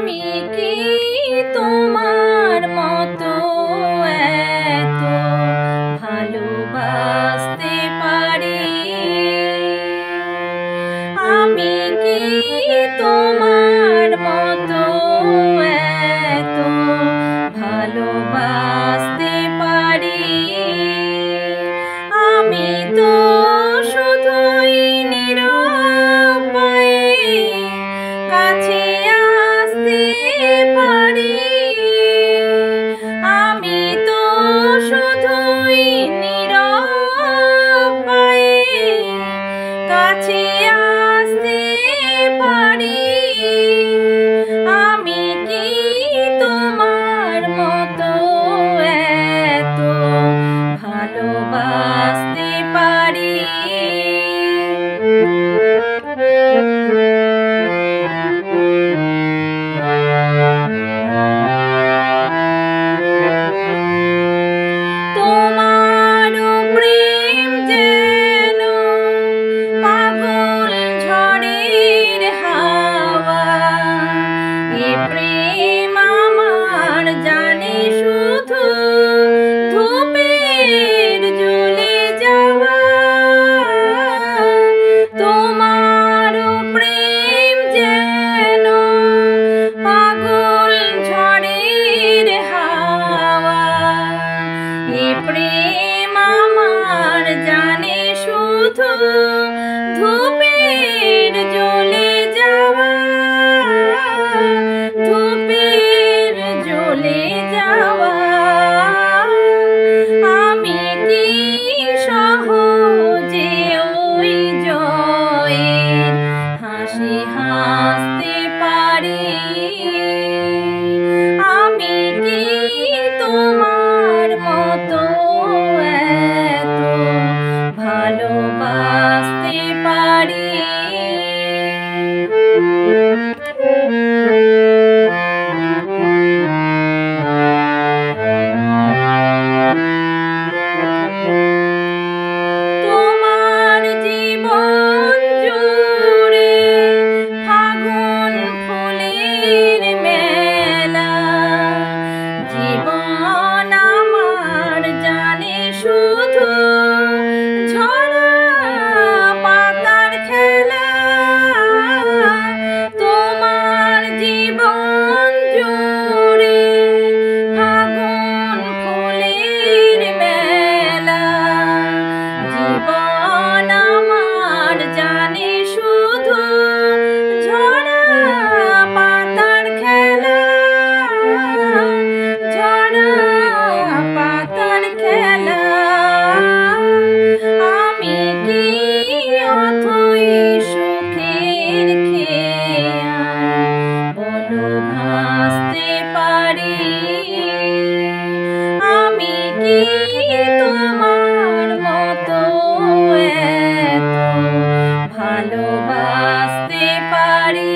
আমি কি তোমার মতো এত ভালোবাসতে পারি? আমি কি তোমার মতো এত ভালোবাসতে পারি? আমি তো শুধুই নিরুপায় কাছে আসতে পারি। আমি তো শুধুই নিরুপায় কাছে আসতে পারি। আমি কি তোমার মতো এত ভালোবাসতে পারি? তোমার প্রেম যেন পাগল ঝড়ের হাওয়া, এ প্রেম আমার জানে শুধু ধূপের জ্বলে যাওয়া। তোমার প্রেম যেন পাগল ঝড়ের হাওয়া, এ প্রেম আমার জানে শুধু ধূপের জ্বলে যাওয়া, ধূপের জ্বলে যাওয়া। আমি কি সহজে ওই জয়ের হাসি হাসতে পারি? আমি কি তোমার মতো এত ভালোবাসতে পারি? তোমার জীবন জুড়ে ফাগুন ফুলের মেলা, জীবন আমার জানে শুধু ঝরা পাতার খেলা। তোমার জীবন জুড়ে ফাগুন ফুলের মেলা, জীবন আমার জানে শুধু ঝরা পাতার খেলা, ঝরা পাতার খেলা। আমি কি অথই সুখের খেয়া বলো ভাসতে পারি? আমি কি তোমার মতো এত ভালোবাসতে পারি?